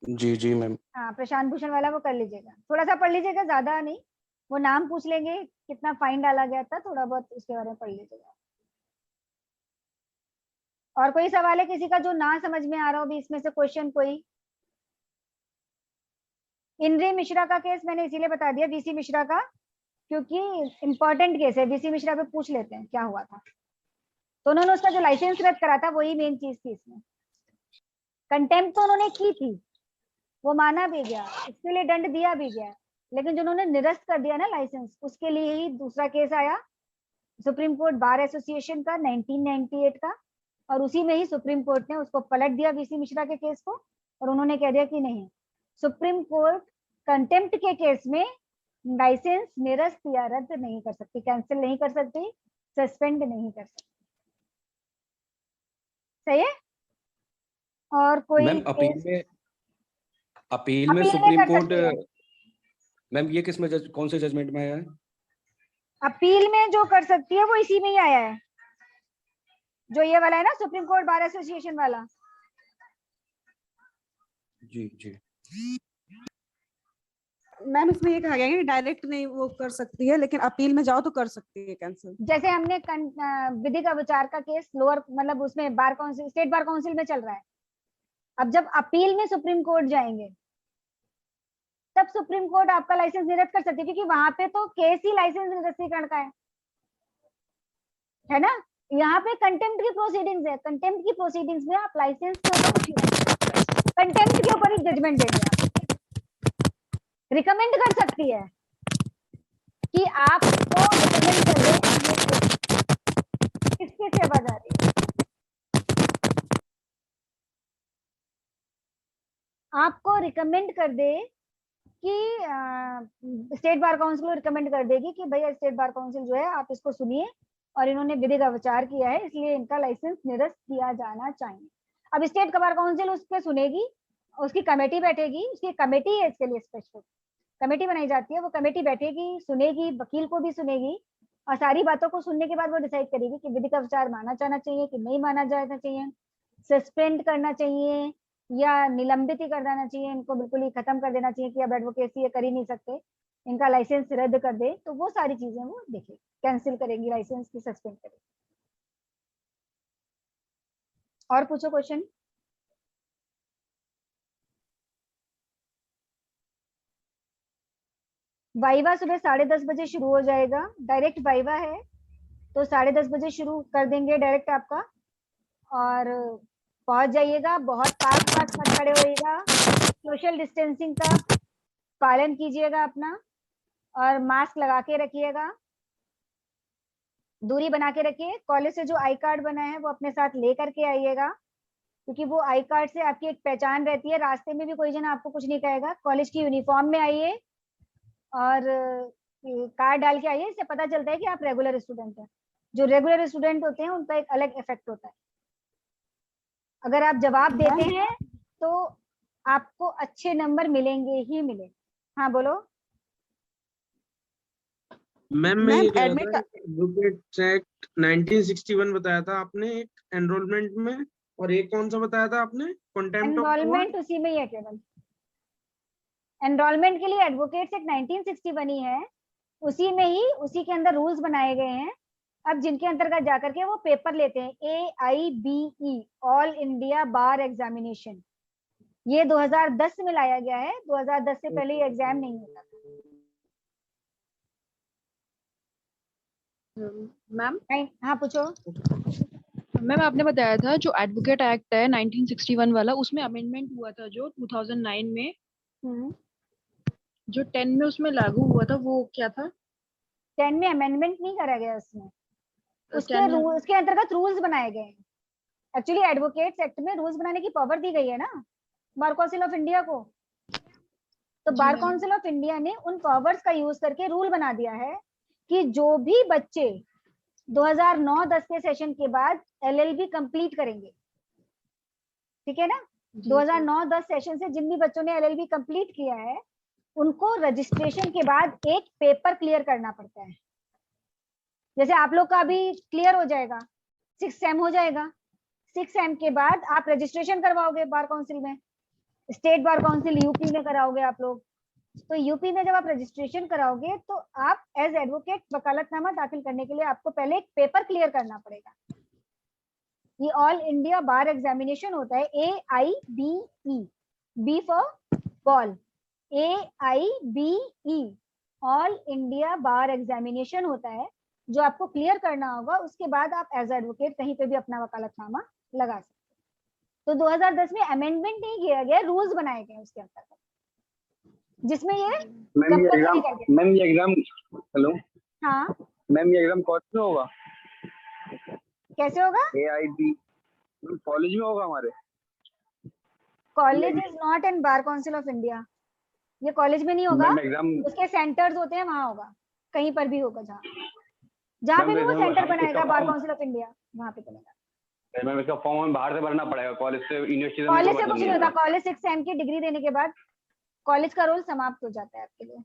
जी जी मैम। हाँ प्रशांत भूषण वाला वो कर लीजिएगा, थोड़ा सा पढ़ लीजिएगा, ज्यादा नहीं, वो नाम पूछ लेंगे कितना फाइन डाला गया था, थोड़ा बहुत उसके बारे में पढ़ लीजिएगा। और कोई सवाल है किसी का जो ना समझ में आ रहा हो भी इसमें से क्वेश्चन कोई? इंद्री मिश्रा का केस मैंने इसीलिए बता दिया, वीसी मिश्रा का, क्योंकि इंपॉर्टेंट केस है, वीसी मिश्रा पे पूछ लेते हैं क्या हुआ था। तो उन्होंने उसका जो लाइसेंस रद्द करा था वही मेन चीज थी इसमें। कंटेम्प्ट तो उन्होंने की थी, वो माना भी गया, इसके लिए दंड दिया भी गया, लेकिन जो उन्होंने निरस्त कर दिया ना लाइसेंस, उसके लिए ही दूसरा केस आया सुप्रीम कोर्ट बार एसोसिएशन का 1998 का, और उसी में ही सुप्रीम कोर्ट ने उसको पलट दिया वीसी मिश्रा के केस को, और उन्होंने कह दिया कि नहीं, सुप्रीम कोर्ट कंटेम्प्ट के केस में लाइसेंस निरस्त या रद्द नहीं कर सकती, कैंसिल नहीं कर सकती, सस्पेंड नहीं कर सकती। सही है? और कोई मैम अपील में अपील सुप्रीम कर कोर्ट, सकते हैं। मैम ये किस में कौन से जजमेंट में आया है? अपील में जो कर सकती है वो इसी में ही आया है, जो ये वाला है ना सुप्रीम कोर्ट बार एसोसिएशन वाला। जी जी मैम इसमें ये कहा गया है कि डायरेक्ट नहीं वो कर सकती है, लेकिन अपील में जाओ तो कर सकती है कैंसिल। जैसे हमने विधिक विचार का केस लोअर मतलब उसमें bar council, state bar council में चल रहा है, अब जब अपील में सुप्रीम कोर्ट जाएंगे तब सुप्रीम कोर्ट आपका लाइसेंस निरस्त कर सकती है, क्योंकि वहां पे तो केस ही लाइसेंस निरस्तीकरण का है ना। यहाँ पे कंटेम्प्ट की प्रोसीडिंग्स है, कंटेम्प्ट की प्रोसीडिंग्स में आप लाइसेंस के ऊपर कुछ नहीं, कंटेम्प्ट के ऊपर ही जजमेंट देंगे आप। रिकमेंड कर सकती है कि आपको रिकमेंड कर दे किसकी सेवा जा रही है, आपको रिकमेंड कर दे कि स्टेट बार काउंसिल को रिकमेंड कर देगी कि भैया स्टेट बार काउंसिल जो है आप इसको सुनिए, और इन्होंने विधि का विचार किया है इसलिए इनका लाइसेंस निरस्त किया जाना चाहिए। अब स्टेट बार काउंसिल उस पर सुनेगी, उसकी कमेटी बैठेगी, उसकी कमेटी है इसके लिए, स्पेशल कमेटी बनाई जाती है, वो कमेटी बैठेगी, सुनेगी, वकील को भी सुनेगी, और सारी बातों को सुनने के बाद वो डिसाइड करेगी कि विधि का विचार माना जाना चाहिए कि नहीं माना जाना चाहिए, सस्पेंड करना चाहिए या निलंबित ही कर देना चाहिए, इनको बिल्कुल ही खत्म कर देना चाहिए कि अब एडवोकेसी ये कर ही नहीं सकते, इनका लाइसेंस रद्द कर दे। तो वो सारी चीजें वो देखेगी, कैंसिल करेगी लाइसेंस की, सस्पेंड करेगी। और पूछो क्वेश्चन। वाइवा सुबह 10:30 बजे शुरू हो जाएगा, डायरेक्ट वाइवा है, तो 10:30 बजे शुरू कर देंगे डायरेक्ट आपका, और पहुंच जाइएगा, बहुत पास पास मत खड़े होइएगा, सोशल डिस्टेंसिंग का पालन कीजिएगा अपना, और मास्क लगा के रखिएगा, दूरी बना के रखिए। कॉलेज से जो आई कार्ड बना है वो अपने साथ ले करके आइएगा, क्योंकि वो आई कार्ड से आपकी एक पहचान रहती है, रास्ते में भी कोई जन आपको कुछ नहीं कहेगा। कॉलेज की यूनिफॉर्म में आइए और कार्ड डाल के आइए, इससे पता चलता है कि आप रेगुलर स्टूडेंट हैं। जो रेगुलर स्टूडेंट होते हैं उनका एक अलग इफेक्ट होता है, अगर आप जवाब देते हैं तो आपको अच्छे नंबर मिलेंगे ही मिलेंगे। हाँ बोलो। मैम मैं ये कह रहा एडमिट था, एडवोकेट्स एक्ट 1961 बताया था आपने एक एनरोलमेंट में, और एक कौन सा बताया था आपने, कंटेम्प्ट ऑफ एनरोलमेंट उसी में ही है केवल। एनरोलमेंट के लिए एडवोकेट्स एक्ट 1960 बनी है, उसी में ही उसी के अंदर रूल्स बनाए गए हैं। अब जिनके अंतर्गत जाकर के वो पेपर लेते हैं, AIBE all India bar examination, ये 2010 में लाया गया है। 2010 से पहले ये एग्जाम नहीं होता था। मैम हाँ पूछो। मैम आपने बताया था जो एडवोकेट एक्ट है 1961 वाला, उसमें अमेंडमेंट हुआ था जो 2009 में, जो 10 में उसमें लागू हुआ था, वो क्या था? 10 में अमेंडमेंट नहीं करा गया उसमें, उसके 10 में- उसके अंतर्गत रूल्स बनाए गए हैं। एक्चुअली एडवोकेट्स एक्ट में रूल्स बनाने की पावर दी गई है ना बार काउंसिल ऑफ इंडिया को। तो जी बार मैम। काउंसिल ऑफ इंडिया ने उन पावर्स का यूज करके रूल बना दिया है कि जो भी बच्चे 2009-10 के सेशन के बाद LLB कंप्लीट करेंगे, ठीक है ना, 2009-10 सेशन से जिन भी बच्चों ने LLB कंप्लीट किया है, उनको रजिस्ट्रेशन के बाद एक पेपर क्लियर करना पड़ता है। जैसे आप लोग का अभी क्लियर हो जाएगा, 6 सेम हो जाएगा, 6 सेम के बाद आप रजिस्ट्रेशन करवाओगे बार काउंसिल में, स्टेट बार काउंसिल यूपी में कराओगे आप लोग। तो यूपी में जब आप रजिस्ट्रेशन कराओगे तो आप एज एडवोकेट वकालतनामा दाखिल करने के लिए आपको पहले एक पेपर क्लियर करना पड़ेगा। ये ऑल इंडिया बार एग्जामिनेशन होता है, AIBE, B for ball, AIBE all India bar examination होता है, जो आपको क्लियर करना होगा। उसके बाद आप एज एडवोकेट कहीं पे भी अपना वकालतनामा लगा सकते हो। तो 2010 में अमेंडमेंट नहीं किया गया, रूल्स बनाए गए उसके अंतर्गत, जिसमें ये कंपल्सरी कर दिया। मैम ये एग्जाम, हेलो हाँ मैम, ये एग्जाम कॉलेज में होगा? कैसे होगा? AIB कॉलेज में होगा हमारे? College is not in bar council of India, ये कॉलेज में नहीं होगा, मैम एग्जाम, उसके सेंटर्स होते हैं, वहां होगा, कहीं पर भी होगा, जहाँ पे भी वो सेंटर बनाएगा बार काउंसिल ऑफ इंडिया, वहां पे बनेगा। मैम इसका फॉर्म हमें बाहर से भरना पड़ेगा, कॉलेज से यूनिवर्सिटी कॉलेज से कुछ नहीं होता, कॉलेज 6 सेम की डिग्री देने के बाद कॉलेज का रोल समाप्त हो जाता है आपके लिए,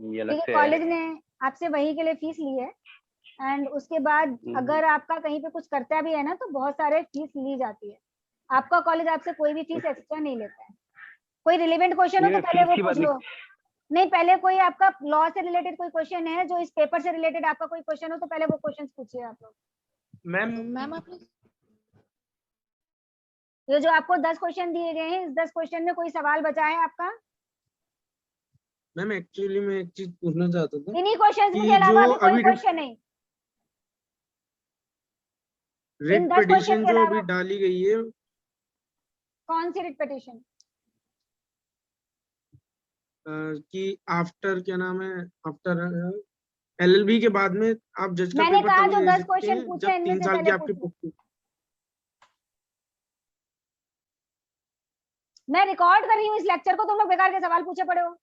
ये अलग क्योंकि से कॉलेज ने आपसे वही के लिए फीस ली है। एंड उसके बाद अगर आपका कहीं पे कुछ करता भी है ना, तो बहुत सारे फीस ली जाती है। आपका कॉलेज आपसे कोई भी फीस एक्स्ट्रा नहीं लेता है। कोई रिलेवेंट क्वेश्चन हो तो पहले वो पूछ लो। नहीं, पहले कोई आपका लॉ से रिलेटेड कोई क्वेश्चन है, जो इस पेपर से रिलेटेड आपका कोई क्वेश्चन हो, तो पहले वो क्वेश्चन पूछिए आप लोग। मैम आपने ये जो आपको 10 क्वेश्चन दिए गए हैं, इस 10 क्वेश्चन में कोई सवाल बचा है आपका? मैम एक्चुअली मैं एक चीज पूछना चाहता था इन्हीं क्वेश्चंस कि के अलावा जो अभी कोई अभी क्वेश्चन नहीं। रिट 10 क्वेश्चन पिटीशन के जो अलावा अभी डाली गई है, कौन सी रिट पिटीशन? कि आफ्टर क्या नाम है, आफ्टर LLB के बाद में आप जज का मैंने पेपर कहा तभी जो दे 10 सकते क्वेश्चन हैं पूछे जब इनमें 3 से साल की पहले आपकी पूछो। मैं रिकॉर्ड कर रही हूँ इस लेक्चर को, तुम लोग बेकार के सवाल पूछे पड़े हो।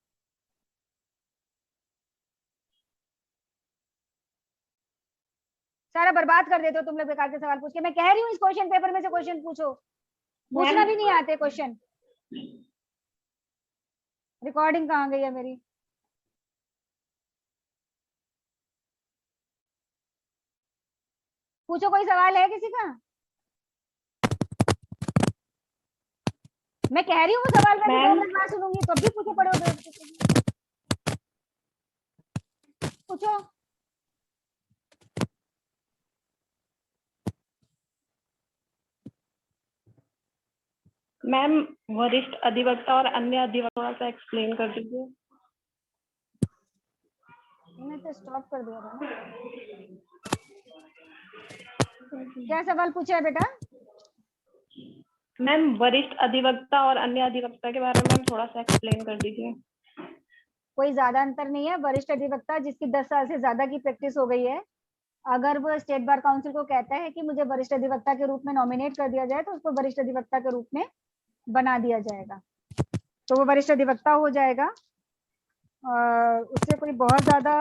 सारा बर्बाद कर देते हो तुम लोग बेकार के सवाल पूछ के। मैं कह रही हूँ इस क्वेश्चन पेपर में से क्वेश्चन पूछो, पूछना भी नहीं आते क्वेश्चन। रिकॉर्डिंग कहाँ गई है मेरी? पूछो, कोई सवाल है किसी का? मैं कह रही हूँ वो सवाल मैं 2 मिनट बाद सुनूंगी, तब भी पूछे पड़े हो। पूछो। मैम वरिष्ठ अधिवक्ता और अन्य अधिवक्ता से एक्सप्लेन कर दीजिए। मैंने तो स्टॉप कर दिया था ना। क्या सवाल पूछा है बेटा? मैम वरिष्ठ अधिवक्ता और अन्य अधिवक्ता के बारे में मैम थोड़ा सा एक्सप्लेन कर दीजिए। कोई ज्यादा अंतर नहीं है। वरिष्ठ अधिवक्ता जिसकी 10 साल से ज्यादा की प्रैक्टिस हो गई है, अगर वो स्टेट बार काउंसिल को कहता है कि मुझे वरिष्ठ अधिवक्ता के रूप में नॉमिनेट कर दिया जाए, तो उसको वरिष्ठ अधिवक्ता के रूप में बना दिया जाएगा, तो वो वरिष्ठ अधिवक्ता हो जाएगा। उससे कोई बहुत ज्यादा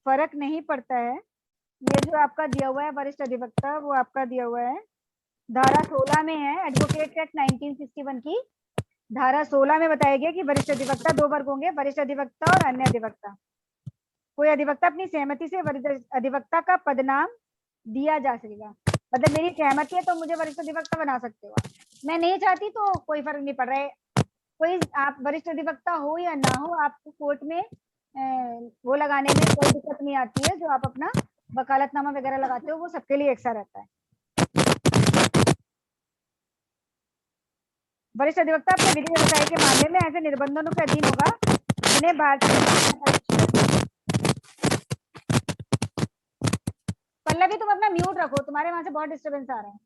फर्क नहीं पड़ता है। ये जो आपका दिया हुआ है वरिष्ठ अधिवक्ता, वो आपका दिया हुआ है धारा 16 में है, एडवोकेट एक्ट 1961 की धारा 16 में बताया गया कि वरिष्ठ अधिवक्ता 2 वर्ग होंगे, वरिष्ठ अधिवक्ता और अन्य अधिवक्ता। कोई अधिवक्ता अपनी सहमति से वरिष्ठ अधिवक्ता का पदनाम दिया जा सकेगा। मतलब मेरी सहमति है तो मुझे वरिष्ठ अधिवक्ता बना सकते हो आप। मैं नहीं चाहती तो कोई फर्क नहीं पड़ रहा है। कोई आप वरिष्ठ अधिवक्ता हो या ना हो, आपको कोर्ट में वो लगाने में कोई दिक्कत नहीं आती है। जो आप अपना वकालतनामा वगैरह लगाते हो वो सबके लिए एक सा रहता है। वरिष्ठ अधिवक्ता अपने विधि व्यवसाय के मामले में ऐसे निर्बंधों के अधीन होगा जिन्हें पल्लवी तुम अपना म्यूट रखो, तुम्हारे वहां से बहुत डिस्टरबेंस आ रहा है।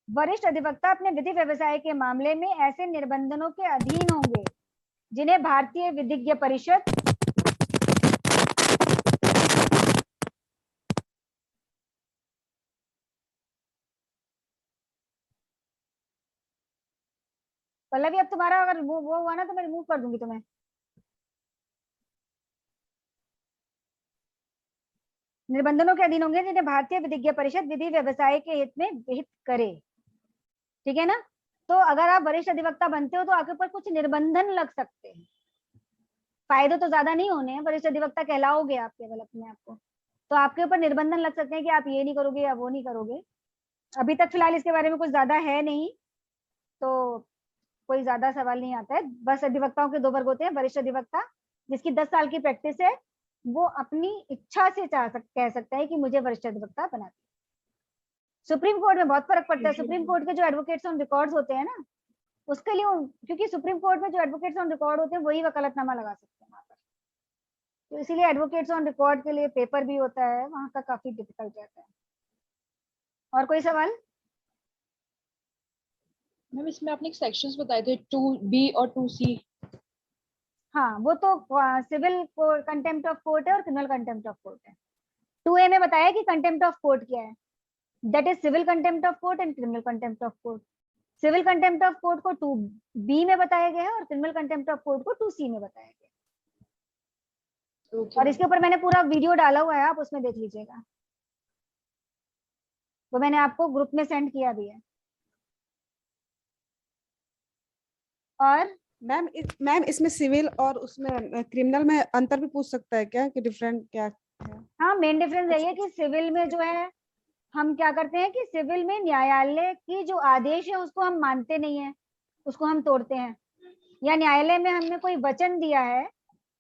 वरिष्ठ अधिवक्ता अपने विधि व्यवसाय के मामले में ऐसे निर्बंधों के अधीन होंगे जिन्हें भारतीय विधिज्ञ परिषद पल्लवी, अब तुम्हारा अगर वो हुआ ना तो मैं रिमूव कर दूंगी तुम्हें। निर्बंधों के अधीन होंगे जिन्हें भारतीय विधिज्ञ परिषद विधि व्यवसाय के हित में विहित करे। ठीक है ना? तो अगर आप वरिष्ठ अधिवक्ता बनते हो तो आपके ऊपर कुछ निर्बंधन लग सकते हैं। फायदे तो ज्यादा नहीं होने हैं, वरिष्ठ अधिवक्ता कहलाओगे आप केवल अपने आप को, तो आपके ऊपर निर्बंधन लग सकते हैं कि आप ये नहीं करोगे या वो नहीं करोगे। अभी तक फिलहाल इसके बारे में कुछ ज्यादा है नहीं, तो कोई ज्यादा सवाल नहीं आता है। बस अधिवक्ताओं के 2 वर्ग होते हैं। वरिष्ठ अधिवक्ता जिसकी 10 साल की प्रैक्टिस है, वो अपनी इच्छा से कह सकता है कि मुझे वरिष्ठ अधिवक्ता बना दे। सुप्रीम कोर्ट में बहुत फर्क पड़ता है। सुप्रीम कोर्ट के जो एडवोकेट्स ऑन रिकॉर्ड्स होते हैं ना, उसके लिए, क्योंकि सुप्रीम कोर्ट में जो एडवोकेट्स ऑन रिकॉर्ड होते हैं वही वकालतनामा लगा सकते हैं वहां पर, तो इसीलिए एडवोकेट्स ऑन रिकॉर्ड के लिए पेपर भी होता है वहां का, काफी डिफिकल्ट रहता है। और कोई सवाल? मैम इसमें आपने सेक्शंस बताए थे 2B और 2C। हाँ, वो तो सिविल कंटेम्प्ट ऑफ कोर्ट है और क्रिमिनल कंटेम्प्ट ऑफ कोर्ट है। 2A में बताया कि कंटेम्प्ट ऑफ कोर्ट क्या है, that is civil contempt of court and criminal contempt of court. Civil contempt of court को 2B में बताया गया है और क्रिमिनल कंटेम्प्ट ऑफ कोर्ट को 2C में बताया गया है। और इसके ऊपर मैंने पूरा वीडियो डाला हुआ है, आप उसमें देख लीजिएगा, वो मैंने आपको ग्रुप में सेंड किया भी है। और मैम इसमें सिविल और उसमें क्रिमिनल में अंतर भी पूछ सकता है क्या, कि डिफरेंट क्या है? हाँ, मेन डिफरेंस यही है कि सिविल में जो है हम क्या करते हैं कि सिविल में न्यायालय की जो आदेश है उसको हम मानते नहीं है, उसको हम तोड़ते हैं। या न्यायालय में हमने कोई वचन दिया है,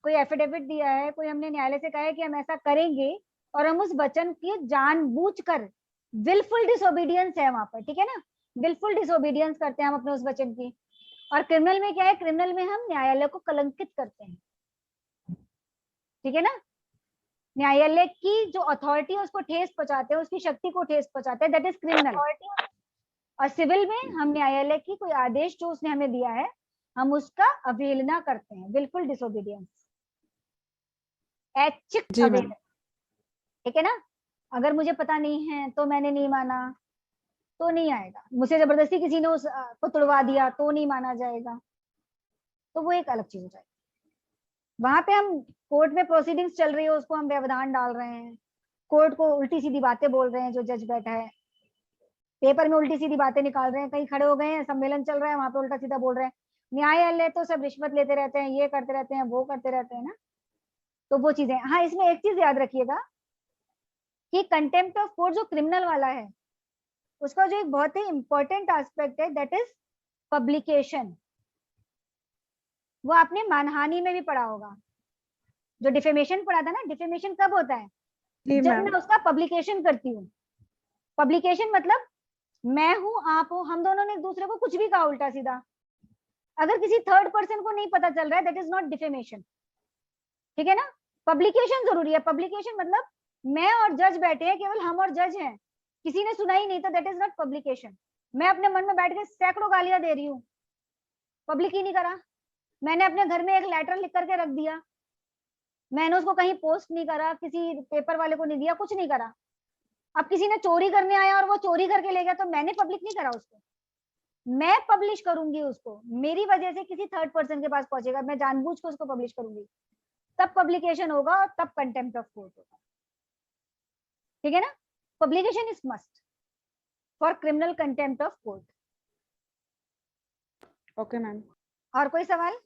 कोई एफिडेविट दिया है, कोई हमने न्यायालय से कहा है कि हम ऐसा करेंगे, और हम उस वचन की जानबूझकर, विलफुल डिसोबीडियंस है वहां पर, ठीक है ना, विलफुल डिसोबीडियंस करते हैं हम अपने उस वचन की। और क्रिमिनल में क्या है, क्रिमिनल में हम न्यायालय को कलंकित करते हैं, ठीक है ना, न्यायालय की जो अथॉरिटी है उसको ठेस पहुंचाते हैं, उसकी शक्ति को ठेस पहुंचाते हैं, दैट इज क्रिमिनल। और सिविल में हम न्यायालय की कोई आदेश जो उसने हमें दिया है, हम उसका अवहेलना करते हैं, विलफुल डिसोबीडियंस, ऐच्छिक अवहेलना, ठीक है ना। अगर मुझे पता नहीं है तो मैंने नहीं माना तो नहीं आएगा, मुझसे जबरदस्ती किसी ने उसको तुड़वा दिया तो नहीं माना जाएगा, तो वो एक अलग चीज हो जाएगी। वहां पे हम कोर्ट में प्रोसीडिंग्स चल रही है उसको हम व्यवधान डाल रहे हैं, कोर्ट को उल्टी सीधी बातें बोल रहे हैं, जो जज बैठा है पेपर में उल्टी सीधी बातें निकाल रहे हैं, कहीं खड़े हो गए हैं, सम्मेलन चल रहा है, वहां पे उल्टा सीधा बोल रहे हैं। न्यायालय तो सब रिश्वत लेते रहते हैं, ये करते रहते हैं, वो करते रहते हैं ना, तो वो चीजें। हाँ, इसमें एक चीज याद रखिएगा कि कंटेम्प्ट ऑफ कोर्ट जो क्रिमिनल वाला है, उसका जो एक बहुत ही इंपॉर्टेंट एस्पेक्ट है, दैट इज पब्लिकेशन। वो आपने मानहानि में भी पढ़ा होगा, जो डिफेमेशन पढ़ा था ना, डिफेमेशन कब होता है, जब मैं उसका पब्लिकेशन करती हूँ। पब्लिकेशन मतलब मैं हूं, आप हो, हम दोनों ने एक दूसरे को कुछ भी कहा उल्टा सीधा, अगर किसी थर्ड पर्सन को नहीं पता चल रहा है, दैट इज नॉट डिफेमेशन, ठीक है ना। पब्लिकेशन जरूरी है। पब्लिकेशन मतलब मैं और जज बैठे हैं, केवल हम और जज हैं, किसी ने सुना ही नहीं, तो दैट इज नॉट पब्लिकेशन। मैं अपने मन में बैठ के सैकड़ों गालियां दे रही हूँ, पब्लिक ही नहीं करा, मैंने अपने घर में एक लेटर लिख करके रख दिया, मैंने उसको कहीं पोस्ट नहीं करा, किसी पेपर वाले को नहीं दिया, कुछ नहीं करा। अब किसी ने चोरी करने आया और वो चोरी करके ले गया, तो मैंने पब्लिक नहीं करा उसको, मैं पब्लिश करूंगी उसको, मेरी वजह से किसी थर्ड पर्सन के पास पहुंचेगा, मैं जानबूझ के उसको पब्लिश करूंगी, तब पब्लिकेशन होगा और तब कंटेम्प्ट ऑफ कोर्ट होगा, ठीक है ना। Publication is must for criminal contempt of court. Okay ma'am. और कोई सवाल?